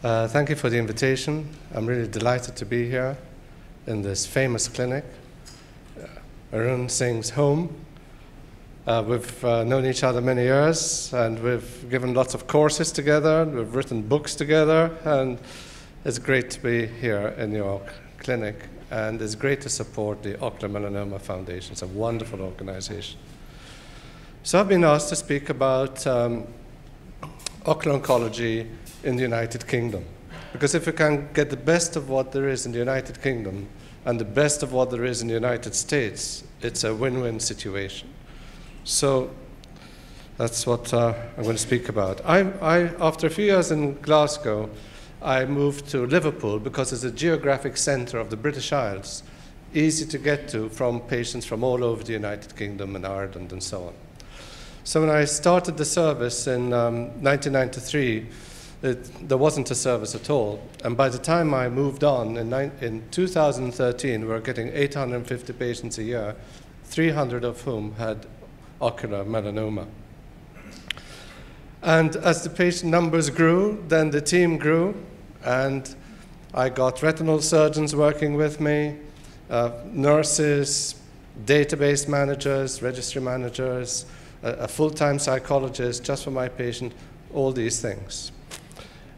Thank you for the invitation. I'm really delighted to be here in this famous clinic, Arun Singh's home. We've known each other many years, and we've given lots of courses together, we've written books together, and it's great to be here in your clinic, and it's great to support the Ocular Melanoma Foundation. It's a wonderful organization. So I've been asked to speak about ocular oncology in the United Kingdom. Because if we can get the best of what there is in the United Kingdom and the best of what there is in the United States, it's a win-win situation. So that's what I'm going to speak about. After a few years in Glasgow, I moved to Liverpool because it's a geographic center of the British Isles, easy to get to from patients from all over the United Kingdom and Ireland and so on. So when I started the service in 1993, there wasn't a service at all. And by the time I moved on, in 2013, we were getting 850 patients a year, 300 of whom had ocular melanoma. And as the patient numbers grew, then the team grew, and I got retinal surgeons working with me, nurses, database managers, registry managers, a full-time psychologist just for my patient, all these things.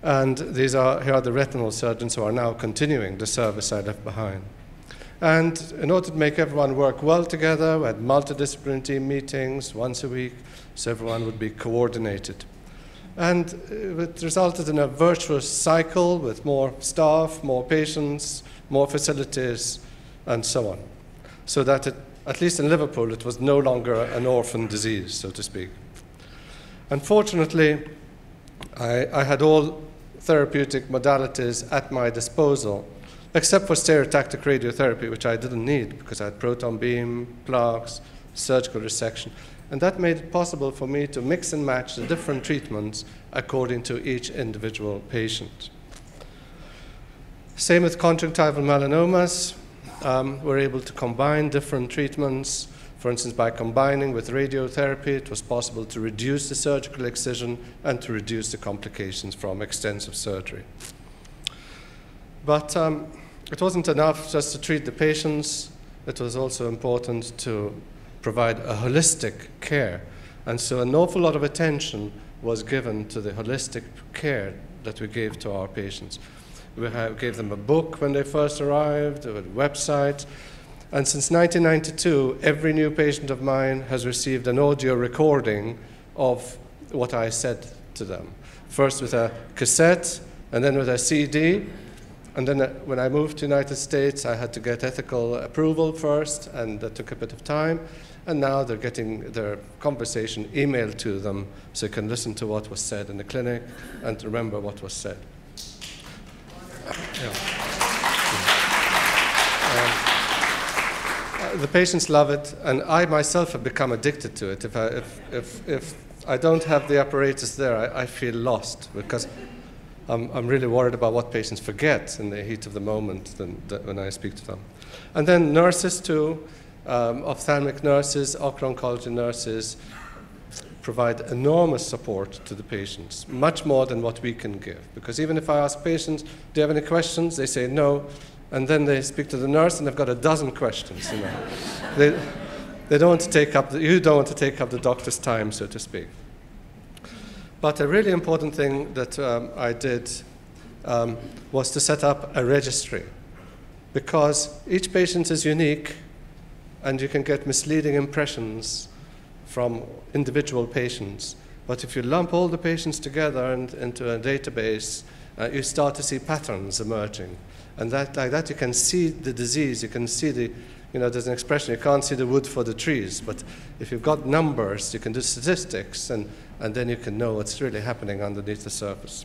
And here are the retinal surgeons who are now continuing the service I left behind. And in order to make everyone work well together, we had multidisciplinary team meetings once a week, so everyone would be coordinated. And it resulted in a virtuous cycle with more staff, more patients, more facilities, and so on. So that, at least in Liverpool, it was no longer an orphan disease, so to speak. Unfortunately, I had all therapeutic modalities at my disposal, except for stereotactic radiotherapy, which I didn't need because I had proton beam, plaques, surgical resection. And that made it possible for me to mix and match the different treatments according to each individual patient. Same with conjunctival melanomas. We're able to combine different treatments. For instance, by combining with radiotherapy, it was possible to reduce the surgical excision and to reduce the complications from extensive surgery. But it wasn't enough just to treat the patients. It was also important to provide a holistic care. And so an awful lot of attention was given to the holistic care that we gave to our patients. We gave them a book when they first arrived, a website. And since 1992, every new patient of mine has received an audio recording of what I said to them. First with a cassette, and then with a CD. And then when I moved to the United States, I had to get ethical approval first, and that took a bit of time. And now they're getting their conversation emailed to them so you can listen to what was said in the clinic and remember what was said. The patients love it, and I myself have become addicted to it. If I don't have the apparatus there, I feel lost because I'm really worried about what patients forget in the heat of the moment when I speak to them. And then nurses too, ophthalmic nurses, ocular oncology nurses provide enormous support to the patients, much more than what we can give. Because even if I ask patients, do you have any questions? They say no. And then they speak to the nurse, and they've got a dozen questions. You know, they don't want to take up. You don't want to take up the doctor's time, so to speak. But a really important thing that I did was to set up a registry, because each patient is unique, and you can get misleading impressions from individual patients. But if you lump all the patients together into a database, you start to see patterns emerging. And like that, you can see the disease. You can see there's an expression, you can't see the wood for the trees. But if you've got numbers, you can do statistics, and then you can know what's really happening underneath the surface.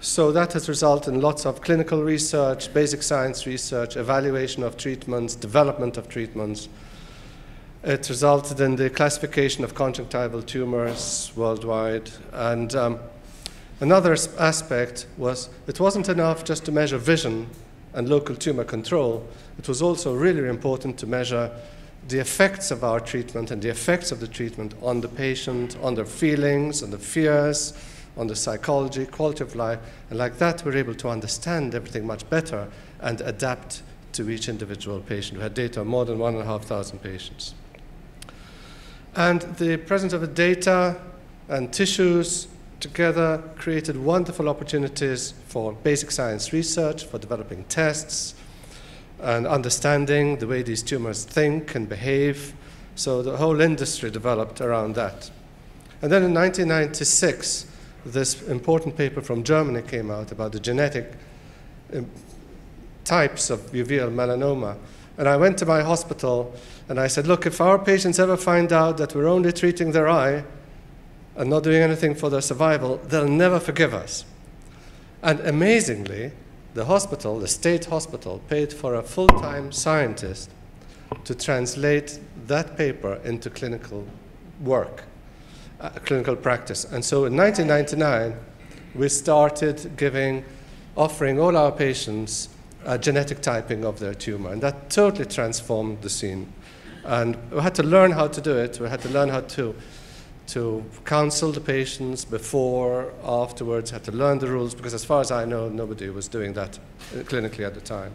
So that has resulted in lots of clinical research, basic science research, evaluation of treatments, development of treatments. It resulted in the classification of conjunctival tumors worldwide. And another aspect was it wasn't enough just to measure vision and local tumor control. It was also really important to measure the effects of our treatment and the effects of the treatment on the patient, on their feelings, on the fears, on the psychology, quality of life, and like that we're able to understand everything much better and adapt to each individual patient. We had data on more than 1,500 patients. And the presence of the data and tissues together created wonderful opportunities for basic science research, for developing tests, and understanding the way these tumors think and behave. So the whole industry developed around that. And then in 1996, this important paper from Germany came out about the genetic types of uveal melanoma. And I went to my hospital and I said, look, if our patients ever find out that we're only treating their eye and not doing anything for their survival, they'll never forgive us. And amazingly, the hospital, the state hospital, paid for a full-time scientist to translate that paper into clinical work, clinical practice. And so in 1999, we started offering all our patients genetic typing of their tumor. And that totally transformed the scene. And we had to learn how to do it. We had to learn how to counsel the patients before, afterwards, had to learn the rules, because as far as I know, nobody was doing that clinically at the time.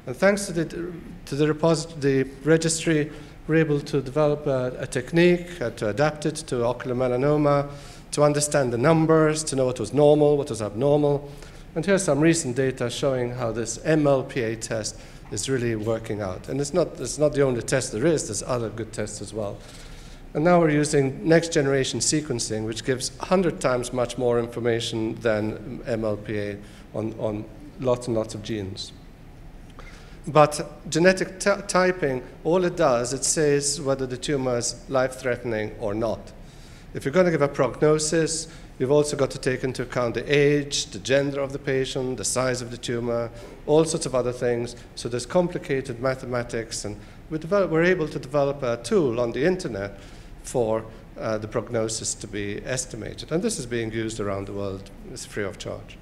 And thanks to the registry, we're able to develop a technique, to adapt it to ocular melanoma, to understand the numbers, to know what was normal, what was abnormal. And here's some recent data showing how this MLPA test is really working out. And it's not the only test there is, there's other good tests as well. And now we're using next generation sequencing, which gives 100 times much more information than MLPA on lots and lots of genes. But genetic typing, all it does, it says whether the tumor is life-threatening or not. If you're going to give a prognosis, you've also got to take into account the age, the gender of the patient, the size of the tumor, all sorts of other things. So there's complicated mathematics, and we're able to develop a tool on the internet for the prognosis to be estimated. And this is being used around the world. It's free of charge.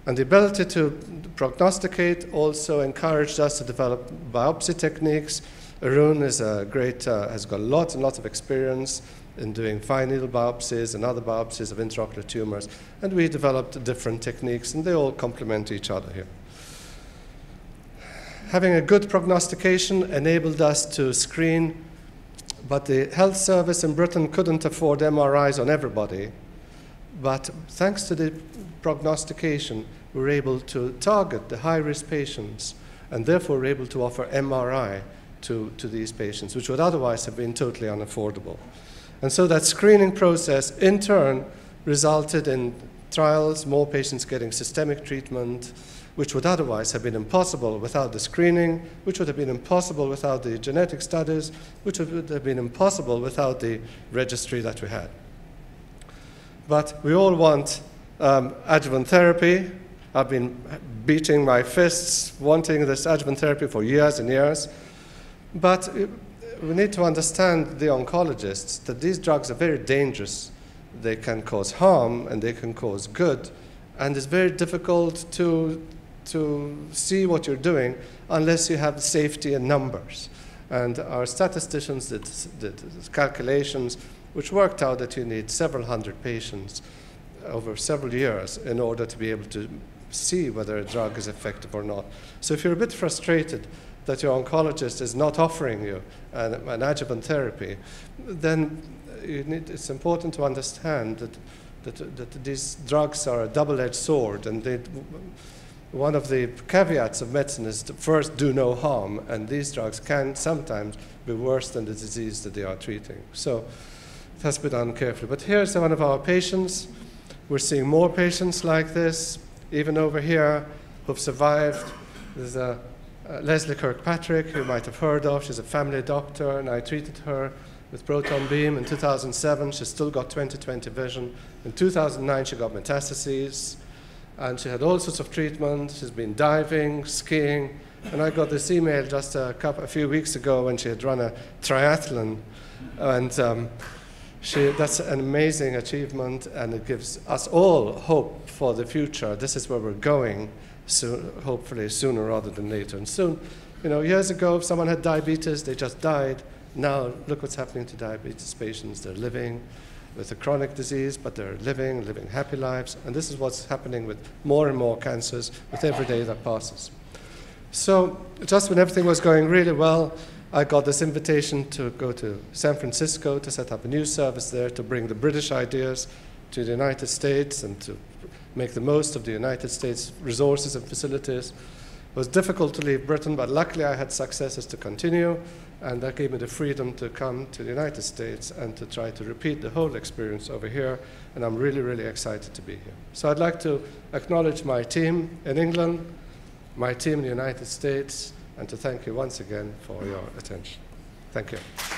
And the ability to prognosticate also encouraged us to develop biopsy techniques. Arun is has got lots and lots of experience in doing fine needle biopsies and other biopsies of intraocular tumors. And we developed different techniques, and they all complement each other here. Having a good prognostication enabled us to screen, but the health service in Britain couldn't afford MRIs on everybody. But thanks to the prognostication, we were able to target the high-risk patients, and therefore we're able to offer MRI to these patients, which would otherwise have been totally unaffordable. And so that screening process, in turn, resulted in trials, more patients getting systemic treatment, which would otherwise have been impossible without the screening, which would have been impossible without the genetic studies, which would have been impossible without the registry that we had. But we all want adjuvant therapy. I've been beating my fists wanting this adjuvant therapy for years and years. But we need to understand, the oncologists, that these drugs are very dangerous. They can cause harm and they can cause good. And it's very difficult to see what you're doing unless you have safety in numbers. And our statisticians did calculations which worked out that you need several hundred patients over several years in order to be able to see whether a drug is effective or not. So if you're a bit frustrated that your oncologist is not offering you an adjuvant therapy, then it's important to understand that these drugs are a double-edged sword, and one of the caveats of medicine is to first do no harm, and these drugs can sometimes be worse than the disease that they are treating. So it has to be done carefully. But here's one of our patients. We're seeing more patients like this, even over here, who've survived. There's Leslie Kirkpatrick, who you might have heard of. She's a family doctor, and I treated her with proton beam in 2007. She's still got 20/20 vision. In 2009, she got metastases, and she had all sorts of treatment. She's been diving, skiing, and I got this email just a few weeks ago when she had run a triathlon, and that's an amazing achievement, and it gives us all hope for the future. This is where we're going, hopefully sooner rather than later. And soon, years ago, if someone had diabetes, they just died. Now, look what's happening to diabetes patients. They're living, with a chronic disease, but they're living happy lives. And this is what's happening with more and more cancers with every day that passes. So just when everything was going really well, I got this invitation to go to San Francisco to set up a new service there to bring the British ideas to the United States and to make the most of the United States resources and facilities. It was difficult to leave Britain, but luckily I had successes to continue, and that gave me the freedom to come to the United States and to try to repeat the whole experience over here, and I'm really, really excited to be here. So I'd like to acknowledge my team in England, my team in the United States, and to thank you once again for your attention. Thank you.